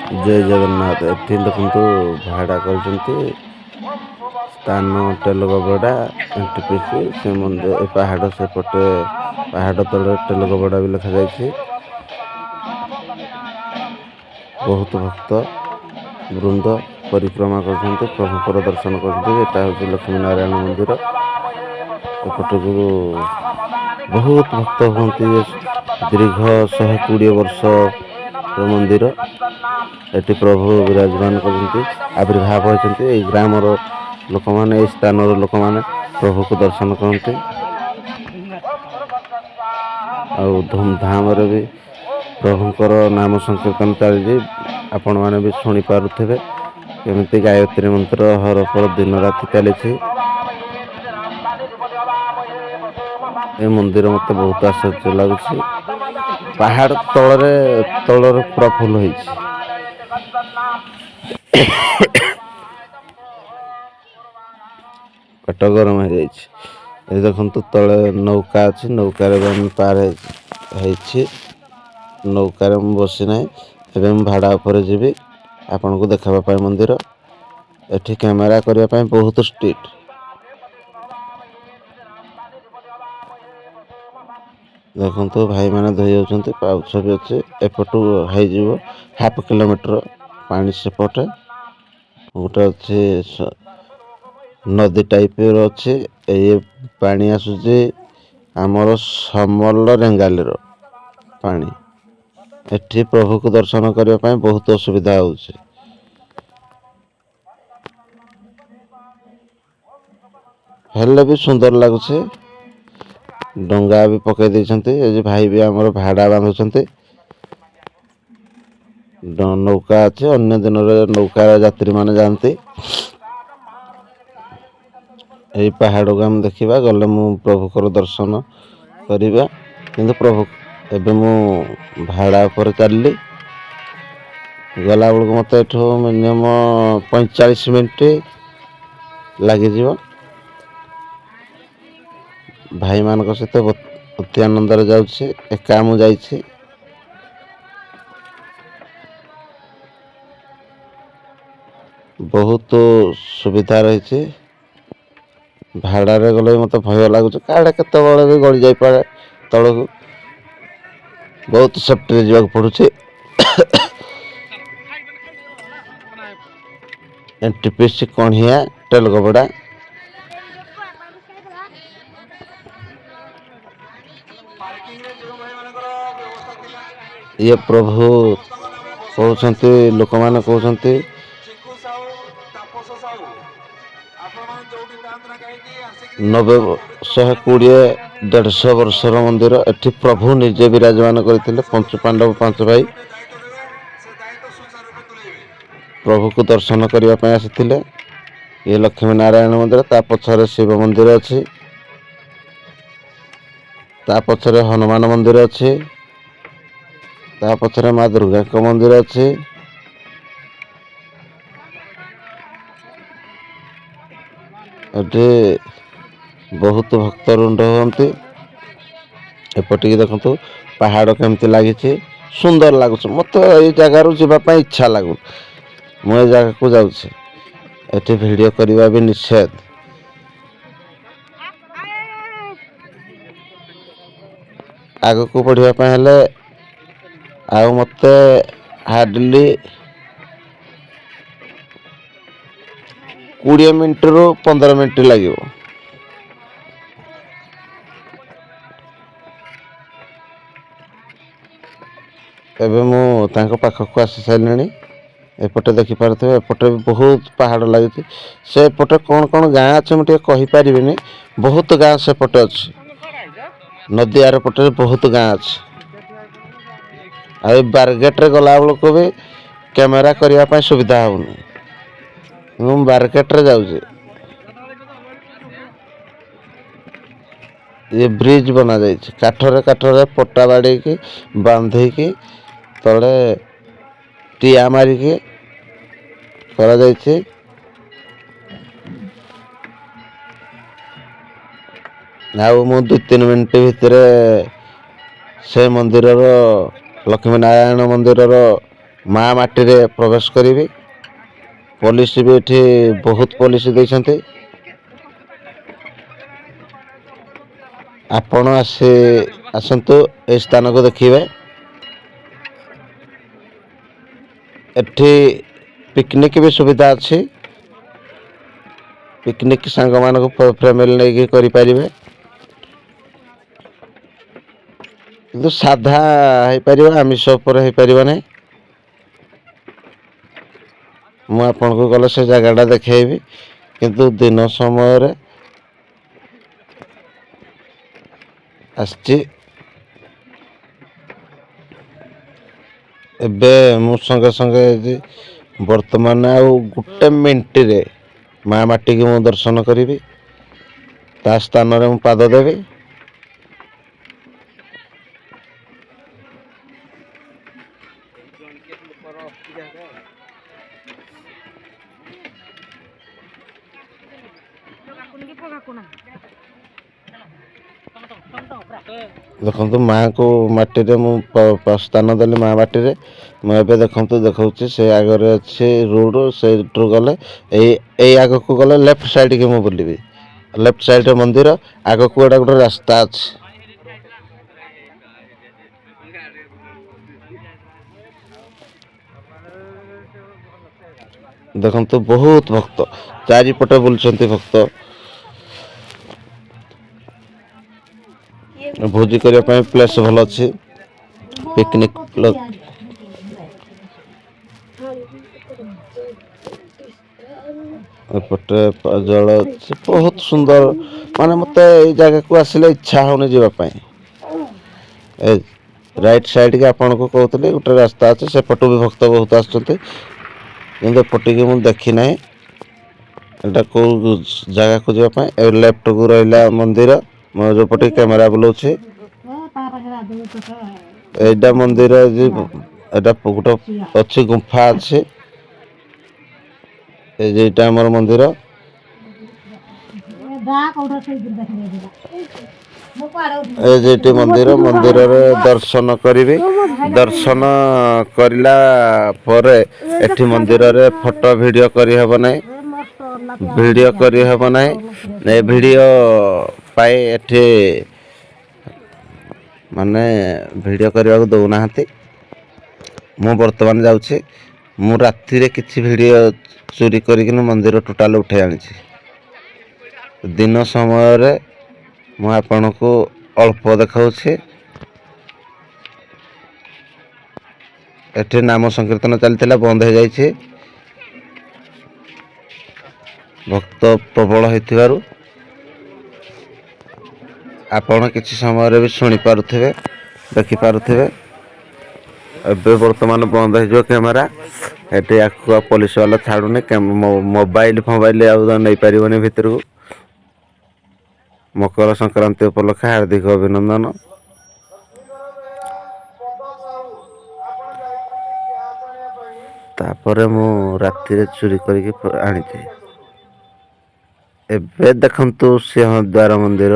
ଜୟ ଜଗନ୍ନାଥ। ଏଠି ଦେଖନ୍ତୁ ଭାଡ଼ା କରିଛନ୍ତି ସ୍ଥାନ ତେଲଗବଡ଼ା ଏଣ୍ଟିପିସି ସେ ମନ୍ଦିର ଏ ପାହାଡ଼ ସେପଟେ ପାହାଡ଼ ତଳେ ତେଲଗବଡ଼ା ବି ଲେଖାଯାଇଛି। ବହୁତ ଭକ୍ତ ବୃନ୍ଦ ପରିକ୍ରମା କରୁଛନ୍ତି, ପ୍ରଭୁଙ୍କର ଦର୍ଶନ କରୁଛନ୍ତି। ଏଟା ହେଉଛି ଲକ୍ଷ୍ମୀ ନାରାୟଣ ମନ୍ଦିର। ଏପଟକୁ ବହୁତ ଭକ୍ତ ହୁଅନ୍ତି। ଦୀର୍ଘ 120 ବର୍ଷ ମନ୍ଦିର। ଏଠି ପ୍ରଭୁ ବିରାଜମାନ କରିଛନ୍ତି, ଆବିର୍ଭାବ ହୋଇଛନ୍ତି। ଏହି ଗ୍ରାମର ଲୋକମାନେ, ଏହି ସ୍ଥାନର ଲୋକମାନେ ପ୍ରଭୁକୁ ଦର୍ଶନ କରନ୍ତି। ଆଉ ଧୁମଧାମରେ ବି ପ୍ରଭୁଙ୍କର ନାମ ସଂକୀର୍ତ୍ତନ ଚାଲିଛି। ଆପଣମାନେ ବି ଶୁଣିପାରୁଥିବେ କେମିତି ଗାୟତ୍ରୀ ମନ୍ତ୍ର ହରଫଳ ଦିନ ରାତି ଚାଲିଛି। ଏ ମନ୍ଦିର ମୋତେ ବହୁତ ଆଶ୍ଚର୍ଯ୍ୟ ଲାଗୁଛି। ପାହାଡ଼ ତଳରେ ପୁରା ଫୁଲ ହେଇଛି। ପେଟ ଗରମ ହେଇଯାଇଛି। ଏ ଦେଖନ୍ତୁ ତଳେ ନୌକା ଅଛି, ନୌକାରେ ବି ଆମେ ପାର ହେଇଛି। ନୌକାରେ ମୁଁ ବସି ନାହିଁ। ଏବେ ମୁଁ ଭାଡ଼ା ଉପରେ ଯିବି ଆପଣଙ୍କୁ ଦେଖାଇବା ପାଇଁ ମନ୍ଦିର। ଏଠି କ୍ୟାମେରା କରିବା ପାଇଁ ବହୁତ ଷ୍ଟ୍ରିକ୍ଟ। ଦେଖନ୍ତୁ ଭାଇମାନେ ଧୋଇ ଯାଉଛନ୍ତି, ପାଉଛ ବି ଅଛି। ଏପଟୁ ହେଇଯିବ 1/2 କିଲୋମିଟର ପାଣି ସେପଟେ ଗୋଟେ ଅଛି, ନଦୀ ଟାଇପର ଅଛି। ଏଇ ପାଣି ଆସୁଛି ଆମର ସମଲ ରେଙ୍ଗାଲିର ପାଣି। ଏଠି ପ୍ରଭୁକୁ ଦର୍ଶନ କରିବା ପାଇଁ ବହୁତ ଅସୁବିଧା ହେଉଛି। ହେଲେ ବି ସୁନ୍ଦର ଲାଗୁଛି। ଡଙ୍ଗା ବି ପକେଇ ଦେଇଛନ୍ତି। ଏ ଯେ ଭାଇ ବି ଆମର ଭାଡ଼ା ବାନ୍ଧୁଛନ୍ତି। ନୌକା ଅଛି, ଅନ୍ୟ ଦିନରେ ନୌକା ଯାତ୍ରୀମାନେ ଯାଆନ୍ତି। ଏହି ପାହାଡ଼କୁ ଆମେ ଦେଖିବା ଗଲେ ମୁଁ ପ୍ରଭୁଙ୍କର ଦର୍ଶନ କରିବା। କିନ୍ତୁ ପ୍ରଭୁ ଏବେ ମୁଁ ଭାଡ଼ା ଉପରେ ଚାଲିଲି। ଗଲାବେଳକୁ ମୋତେ ଏଠୁ ମିନିମମ୍ 45 ମିନିଟ୍ ଲାଗିଯିବ। ଭାଇମାନଙ୍କ ସହିତ ଅତି ଆନନ୍ଦରେ ଯାଉଛି। ଏକା ମୁଁ ଯାଇଛି। ବହୁତ ସୁବିଧା ରହିଛି। ଭାଡ଼ାରେ ଗଲେ ମୋତେ ଭୟ ଲାଗୁଛି, କାଳେ କେତେବେଳେ ବି ଗଳି ଯାଇପାରେ ତଳକୁ। ବହୁତ ସେଫ୍ଟିରେ ଯିବାକୁ ପଡ଼ୁଛି। ଏଣ୍ଟିପିସି କଣିଆ ତେଲଗବଡ଼ା। ଇଏ ପ୍ରଭୁ କହୁଛନ୍ତି, ଲୋକମାନେ କହୁଛନ୍ତି 120-150 ବର୍ଷର ମନ୍ଦିର। ଏଠି ପ୍ରଭୁ ନିଜେ ବିରାଜମାନ କରିଥିଲେ। ପଞ୍ଚୁ ପାଣ୍ଡବ 5 ଭାଇ ପ୍ରଭୁକୁ ଦର୍ଶନ କରିବା ପାଇଁ ଆସିଥିଲେ। ଇଏ ଲକ୍ଷ୍ମୀ ନାରାୟଣ ମନ୍ଦିର। ତା ପଛରେ ଶିବ ମନ୍ଦିର ଅଛି। ତା ପଛରେ ହନୁମାନ ମନ୍ଦିର ଅଛି। ତା ପଛରେ ମା ଦୁର୍ଗାଙ୍କ ମନ୍ଦିର ଅଛି। ଏଠି ବହୁତ ଭକ୍ତ ରୁଣ୍ଡ ହୁଅନ୍ତି। ଏପଟିକି ଦେଖନ୍ତୁ ପାହାଡ଼ କେମିତି ଲାଗିଛି, ସୁନ୍ଦର ଲାଗୁଛି। ମୋତେ ଏଇ ଜାଗାରୁ ଯିବା ପାଇଁ ଇଚ୍ଛା ଲାଗୁନି। ମୁଁ ଏ ଜାଗାକୁ ଯାଉଛି। ଏଠି ଭିଡ଼ିଓ କରିବା ବି ନିଷେଧ। ଆଗକୁ ବଢ଼ିବା ପାଇଁ ହେଲେ ଆଉ ମୋତେ ହାର୍ଡ଼ଲି 20 ମିନିଟରୁ 15 ମିନିଟ୍ ଲାଗିବ। ଏବେ ମୁଁ ତାଙ୍କ ପାଖକୁ ଆସି ସାରିଲିଣି। ଏପଟେ ଦେଖିପାରୁଥିବେ, ଏପଟେ ବି ବହୁତ ପାହାଡ଼ ଲାଗିଛି। ସେପଟେ କ'ଣ କ'ଣ ଗାଁ ଅଛି ମୁଁ ଟିକେ କହିପାରିବିନି। ବହୁତ ଗାଁ ସେପଟେ ଅଛି। ନଦୀ ଆର ପଟରେ ବହୁତ ଗାଁ ଅଛି। ଆଉ ଏ ବାରଗେଟରେ ଗଲାବେଳକୁ ବି କ୍ୟାମେରା କରିବା ପାଇଁ ସୁବିଧା ହେଉନି। ମୁଁ ବାରଗେଟରେ ଯାଉଛି। ଇଏ ବ୍ରିଜ ବନାଯାଇଛି, କାଠରେ ପଟା ବାଡ଼େଇକି ବାନ୍ଧିକି ତଳେ ଟିଆ ମାରିକି କରାଯାଇଛି। ଆଉ ମୁଁ 2-3 ମିନିଟ୍ ଭିତରେ ସେ ମନ୍ଦିରର, ଲକ୍ଷ୍ମୀ ନାରାୟଣ ମନ୍ଦିରର ମା ମାଟିରେ ପ୍ରବେଶ କରିବି। ପୋଲିସ ବି ଏଠି ବହୁତ ପୋଲିସ ଦେଇଛନ୍ତି। ଆପଣ ଆସନ୍ତୁ ଏ ସ୍ଥାନକୁ ଦେଖିବେ। ଏଠି ପିକନିକ୍ ବି ସୁବିଧା ଅଛି। ପିକନିକ୍ ସାଙ୍ଗମାନଙ୍କୁ ଫ୍ୟାମିଲି ନେଇକି କରିପାରିବେ। କିନ୍ତୁ ସାଧା ହେଇପାରିବ, ଆମିଷ ଉପରେ ହେଇପାରିବ ନାହିଁ। ମୁଁ ଆପଣଙ୍କୁ ଗଲେ ସେ ଜାଗାଟା ଦେଖେଇବି, କିନ୍ତୁ ଦିନ ସମୟରେ ଆସିଛି। ଏବେ ମୁଁ ସଙ୍ଗେ ସଙ୍ଗେ ବର୍ତ୍ତମାନ ଆଉ ଗୋଟେ ମିନିଟରେ ମା ମାଟିକି ମୁଁ ଦର୍ଶନ କରିବି। ତା ସ୍ଥାନରେ ମୁଁ ପାଦ ଦେବି। ଦେଖନ୍ତୁ ମାଆଙ୍କୁ ମାଟିରେ ମୁଁ ସ୍ଥାନ ଦେଲି। ମା ମାଟିରେ ମୁଁ ଏବେ ଦେଖଉଛି ସେ ଆଗରେ ଅଛି ରୋଡ଼। ସେଇଠୁ ଗଲେ ଏଇ ଆଗକୁ ଗଲେ ଲେଫ୍ଟ ସାଇଡ଼୍ ମୁଁ ବୁଲିବି। ଲେଫ୍ଟ ସାଇଡ଼୍ରେ ମନ୍ଦିର, ଆଗକୁ ଗୋଟେ ରାସ୍ତା ଅଛି। ଦେଖନ୍ତୁ ବହୁତ ଭକ୍ତ ଚାରିପଟେ ବୁଲୁଛନ୍ତି ଭକ୍ତ। ଭୋଜି କରିବା ପାଇଁ ପ୍ଲେସ୍ ଭଲ ଅଛି। ପିକନିକ୍ ଏପଟେ ଜଳ ଅଛି, ବହୁତ ସୁନ୍ଦର। ମାନେ ମୋତେ ଏଇ ଜାଗାକୁ ଆସିଲେ ଇଚ୍ଛା ହଉନି ଯିବା ପାଇଁ। ଏ ରାଇଟ୍ ସାଇଡ଼୍କି ଆପଣଙ୍କୁ କହୁଥିଲି ଗୋଟେ ରାସ୍ତା ଅଛି, ସେପଟୁ ବି ଭକ୍ତ ବହୁତ ଆସୁଛନ୍ତି। କିନ୍ତୁ ଏପଟିକି ମୁଁ ଦେଖି ନାହିଁ ଏଇଟା କେଉଁ ଜାଗାକୁ ଯିବା ପାଇଁ। ଏ ଲେଫ୍ଟକୁ ରହିଲା ମନ୍ଦିର। ମୁଁ ଯୋଉପଟେ କ୍ୟାମେରା ବୁଲଉଛି ଏଇଟା ମନ୍ଦିର। ଏଇଟା ଗୋଟେ ଅଛି, ଗୁମ୍ଫା ଅଛି। ଏ ଯେଇଟା ଆମର ମନ୍ଦିର। ଏ ଯେଠି ମନ୍ଦିରରେ ଦର୍ଶନ କରିବି। ଦର୍ଶନ କରିଲା ପରେ ଏଠି ମନ୍ଦିରରେ ଫଟୋ ଭିଡ଼ିଓ କରିହେବ ନାହିଁ। ଭିଡ଼ିଓ କରିହେବ ନାହିଁ। ଏ ଭିଡ଼ିଓ ପାଇଁ ଏଠି ମାନେ ଭିଡ଼ିଓ କରିବାକୁ ଦେଉନାହାନ୍ତି। ମୁଁ ବର୍ତ୍ତମାନ ଯାଉଛି। ମୁଁ ରାତିରେ କିଛି ଭିଡ଼ିଓ ଚୋରି କରିକିନି ମନ୍ଦିର ଟୋଟାଲ ଉଠାଇ ଆଣିଛି। ଦିନ ସମୟରେ ମୁଁ ଆପଣଙ୍କୁ ଅଳ୍ପ ଦେଖାଉଛି। ଏଠି ନାମ ସଂକୀର୍ତ୍ତନ ଚାଲିଥିଲା, ବନ୍ଦ ହେଇଯାଇଛି। ଭକ୍ତ ପ୍ରବଳ ହେଇଥିବାରୁ ଆପଣ କିଛି ସମୟରେ ବି ଶୁଣିପାରୁଥିବେ, ଦେଖିପାରୁଥିବେ। ଏବେ ବର୍ତ୍ତମାନ ବନ୍ଦ ହେଇଯିବ କ୍ୟାମେରା। ଏଠି ଆକୁ ଆଉ ପୋଲିସ ବାଲା ଛାଡ଼ୁନି। ମୋବାଇଲ ଆଉ ନେଇପାରିବନି ଭିତରକୁ। ମକର ସଂକ୍ରାନ୍ତି ଉପଲକ୍ଷେ ହାର୍ଦ୍ଦିକ ଅଭିନନ୍ଦନ। ତାପରେ ମୁଁ ରାତିରେ ଚୋରି କରିକି ଆଣିଛି। ଏବେ ଦେଖନ୍ତୁ ସିଂହଦ୍ୱାର ମନ୍ଦିର।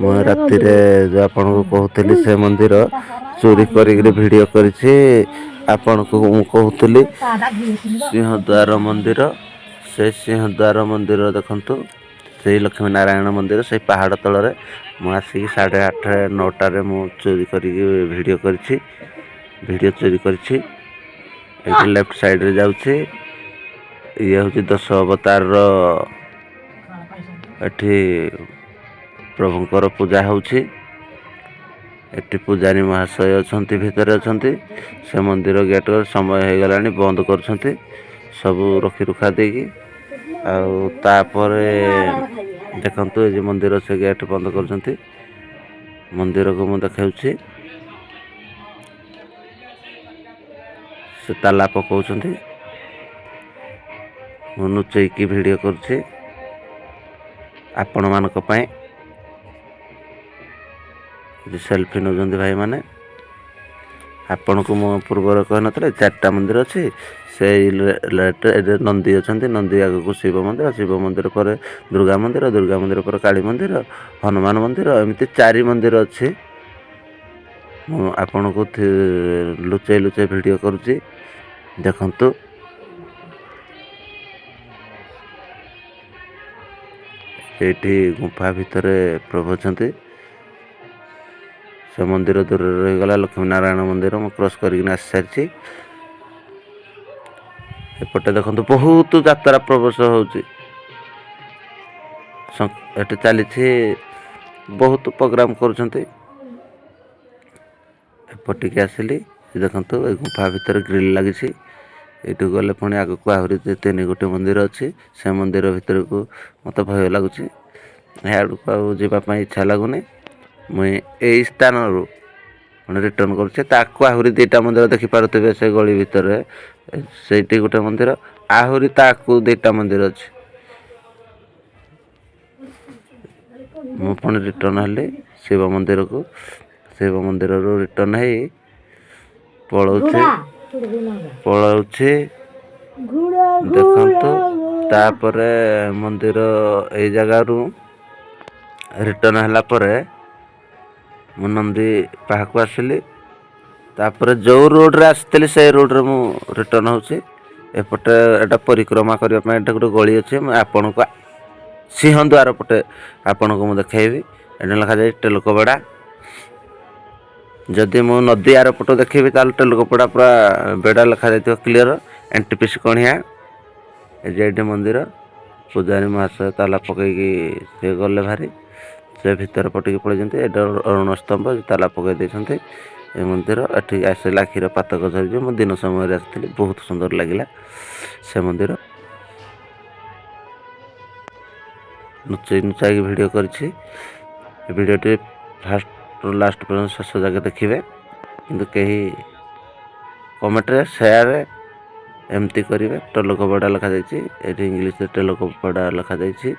ମୁଁ ରାତିରେ ଯୋଉ ଆପଣଙ୍କୁ କହୁଥିଲି ସେ ମନ୍ଦିର ଚୋରି କରିକିରି ଭିଡ଼ିଓ କରିଛି। ଆପଣଙ୍କୁ ମୁଁ କହୁଥିଲି ସିଂହଦ୍ୱାର ମନ୍ଦିର। ସେ ସିଂହଦ୍ୱାର ମନ୍ଦିର ଦେଖନ୍ତୁ, ସେଇ ଲକ୍ଷ୍ମୀ ନାରାୟଣ ମନ୍ଦିର ସେଇ ପାହାଡ଼ ତଳରେ। ମୁଁ ଆସିକି 8:30 9ଟାରେ ମୁଁ ଚୋରି କରିକି ଭିଡ଼ିଓ କରିଛି। ଭିଡ଼ିଓ ଚୋରି କରିଛି। ଏଠି ଲେଫ୍ଟ ସାଇଡ଼ରେ ଯାଉଛି। ଇଏ ହେଉଛି 10 ଅବତାରର ଏଠି ପ୍ରଭୁଙ୍କର ପୂଜା ହେଉଛି। ଏଠି ପୂଜାରୀ ମହାଶୟ ଅଛନ୍ତି, ଭିତରେ ଅଛନ୍ତି। ସେ ମନ୍ଦିର ଗେଟ୍ ସମୟ ହେଇଗଲାଣି, ବନ୍ଦ କରୁଛନ୍ତି ସବୁ ରଖି ରୁଖା ଦେଇକି। ଆଉ ତାପରେ ଦେଖନ୍ତୁ ଏ ଯେ ମନ୍ଦିର ସେ ଗେଟ୍ ବନ୍ଦ କରୁଛନ୍ତି। ମନ୍ଦିରକୁ ମୁଁ ଦେଖାଉଛି, ସେ ତାଲା ପକାଉଛନ୍ତି। ମୁଁ ଲୁଚେଇକି ଭିଡ଼ିଓ କରୁଛି ଆପଣମାନଙ୍କ ପାଇଁ। ସେଲ୍ଫି ନେଉଛନ୍ତି ଭାଇମାନେ। ଆପଣଙ୍କୁ ମୁଁ ପୂର୍ବରୁ କହିନଥିଲି 4ଟା ମନ୍ଦିର ଅଛି। ସେଇ ନନ୍ଦୀ ଅଛନ୍ତି। ନନ୍ଦୀ ଆଗକୁ ଶିବ ମନ୍ଦିର, ଶିବ ମନ୍ଦିର ପରେ ଦୁର୍ଗା ମନ୍ଦିର, ଦୁର୍ଗା ମନ୍ଦିର ପରେ କାଳୀ ମନ୍ଦିର, ହନୁମାନ ମନ୍ଦିର, ଏମିତି 4 ମନ୍ଦିର ଅଛି। ମୁଁ ଆପଣଙ୍କୁ ଲୁଚାଇ ଲୁଚାଇ ଭିଡ଼ିଓ କରୁଛି, ଦେଖନ୍ତୁ। ଏଇଠି ଗୁମ୍ଫା ଭିତରେ ପ୍ରଭୁ ଅଛନ୍ତି। ସେ ମନ୍ଦିର ଦୂରରେ ରହିଗଲା, ଲକ୍ଷ୍ମୀ ନାରାୟଣ ମନ୍ଦିର ମୁଁ କ୍ରସ୍ କରିକିନା ଆସିସାରିଛି। ଏପଟେ ଦେଖନ୍ତୁ ବହୁତ ଯାତ୍ରା ପ୍ରବେଶ ହେଉଛି। ଏଠି ଚାଲିଛି, ବହୁତ ପ୍ରୋଗ୍ରାମ କରୁଛନ୍ତି। ଏପଟିକି ଆସିଲି, ଦେଖନ୍ତୁ ଏ ଗୁମ୍ଫା ଭିତରେ ଗ୍ରିଲ୍ ଲାଗିଛି। ଏଇଠୁ ଗଲେ ପୁଣି ଆଗକୁ ଆହୁରି 3 ମନ୍ଦିର ଅଛି। ସେ ମନ୍ଦିର ଭିତରକୁ ମୋତେ ଭୟ ଲାଗୁଛି, ଆଡ଼କୁ ଆଉ ଯିବା ପାଇଁ ଇଚ୍ଛା ଲାଗୁନି। ମୁଇଁ ଏଇ ସ୍ଥାନରୁ ପୁଣି ରିଟର୍ଣ୍ଣ କରୁଛି। ତାକୁ ଆହୁରି 2ଟା ମନ୍ଦିର ଦେଖିପାରୁଥିବେ ସେ ଗଳି ଭିତରେ, ସେଇଠି ଗୋଟେ ମନ୍ଦିର, ଆହୁରି ତାକୁ 2ଟା ମନ୍ଦିର ଅଛି। ମୁଁ ପୁଣି ରିଟର୍ଣ୍ଣ ହେଲି ଶିବ ମନ୍ଦିରକୁ। ଶିବ ମନ୍ଦିରରୁ ରିଟର୍ଣ୍ଣ ହେଇ ପଳାଉଛି। ଦେଖନ୍ତୁ, ତାପରେ ମନ୍ଦିର ଏଇ ଜାଗାରୁ ରିଟର୍ଣ୍ଣ ହେଲା ପରେ ମୁଁ ନନ୍ଦୀ ପାଖକୁ ଆସିଲି। ତାପରେ ଯେଉଁ ରୋଡ଼ରେ ଆସିଥିଲି ସେଇ ରୋଡ଼ରେ ମୁଁ ରିଟର୍ଣ୍ଣ ହେଉଛି। ଏପଟେ ଏଇଟା ପରିକ୍ରମା କରିବା ପାଇଁ ଏଇଟା ଗୋଟେ ଗଳି ଅଛି। ମୁଁ ଆପଣଙ୍କୁ ସିଂହଦ୍ୱାର ପଟେ ଆପଣଙ୍କୁ ମୁଁ ଦେଖାଇବି। ଏଠି ଲେଖାଯାଇଛି ଟେଲକୋପଡ଼ା। ଯଦି ମୁଁ ନଦୀ ଆରପଟ ଦେଖେଇବି ତାହେଲେ ଟେଲକୋପଡ଼ା ପୁରା ବେଡ଼ା ଲେଖାଯାଇଥିବ କ୍ଲିଅର। NTPC କଣିହା, ଏଠି ମନ୍ଦିର। ପୂଜାରୀ ମହାଶୟ ତାଲା ପକାଇକି ସେ ଗଲେ ଭାରି, ସେ ଭିତର ପଟିକି ପଳେଇଛନ୍ତି। ଏଇଟା ଅରୁଣ ସ୍ତମ୍ଭ, ତାଲା ପକାଇ ଦେଇଛନ୍ତି। ଏ ମନ୍ଦିର ଏଠିକି ଆସିଲେ ଆଖିର ପାତକ ଝରିଯିବ। ମୁଁ ଦିନ ସମୟରେ ଆସିଥିଲି, ବହୁତ ସୁନ୍ଦର ଲାଗିଲା ସେ ମନ୍ଦିର। ନୁଚାଇକି ଭିଡ଼ିଓ କରିଛି। ଏ ଭିଡ଼ିଓଟି ଫାଷ୍ଟରୁ ଲାଷ୍ଟ ପର୍ଯ୍ୟନ୍ତ ଶେଷ ଯାକେ ଦେଖିବେ, କିନ୍ତୁ କେହି କମେଣ୍ଟରେ ସେୟାର ଏମିତି କରିବେ। ଟେଲକୋପଡ଼ା ଲେଖାଯାଇଛି, ଏଠି ଇଂଲିଶରେ ଟେଲକୋପଡ଼ା ଲେଖାଯାଇଛି।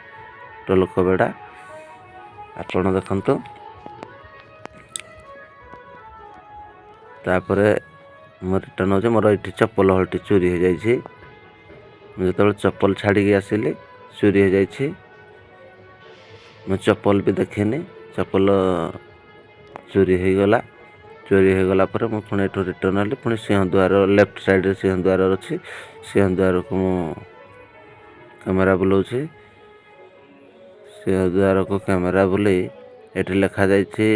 ଟେଲକୋପଡ଼ା ଆପଣ ଦେଖନ୍ତୁ। ତାପରେ ମୁଁ ରିଟର୍ଣ୍ଣ ହେଉଛି। ମୋର ଏଇଠି ଚପଲ ହଳଟି ଚୋରି ହୋଇଯାଇଛି। ମୁଁ ଯେତେବେଳେ ଚପଲ ଛାଡ଼ିକି ଆସିଲି ଚୋରି ହୋଇଯାଇଛି। ମୁଁ ଚପଲ ବି ଦେଖିନି, ଚପଲ ଚୋରି ହୋଇଗଲା। ଚୋରି ହୋଇଗଲା ପରେ ମୁଁ ପୁଣି ଏଠୁ ରିଟର୍ଣ୍ଣ ହେଲି। ପୁଣି ସିଂହଦ୍ୱାର ଲେଫ୍ଟ ସାଇଡ଼୍ରେ ସିଂହଦ୍ୱାର ଅଛି। ସିଂହଦ୍ୱାରକୁ ମୁଁ କ୍ୟାମେରା ବୁଲାଉଛି। ସିଂହଦ୍ୱାରକୁ କ୍ୟାମେରା ବୁଲେଇ ଏଠି ଲେଖାଯାଇଛି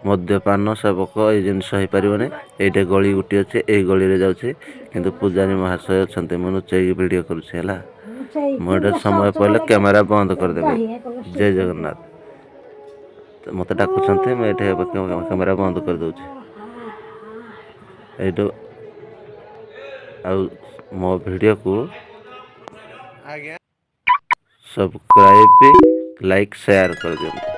ମଦ୍ୟପାନ ସେବକ ଏଇ ଜିନିଷ ହେଇପାରିବନି। ଏଇଠି ଗଳି ଗୋଟିଏ ଅଛି, ଏଇ ଗଳିରେ ଯାଉଛି, କିନ୍ତୁ ପୂଜାରୀ ମହାଶୟ ଅଛନ୍ତି। ମୁଁ ନୁଚାଇକି ଭିଡ଼ିଓ କରୁଛି ହେଲା। ମୁଁ ଏଠି ସମୟ ପାଇଲେ କ୍ୟାମେରା ବନ୍ଦ କରିଦେବି। ଜୟ ଜଗନ୍ନାଥ। ମୋତେ ଡାକୁଛନ୍ତି, ମୁଁ ଏଠି କ୍ୟାମେରା ବନ୍ଦ କରିଦେଉଛି। ଏଇଠୁ ଆଉ ମୋ ଭିଡ଼ିଓକୁ ସବସ୍କ୍ରାଇବ୍, ଲାଇକ୍, ସେୟାର କରିଦିଅନ୍ତୁ।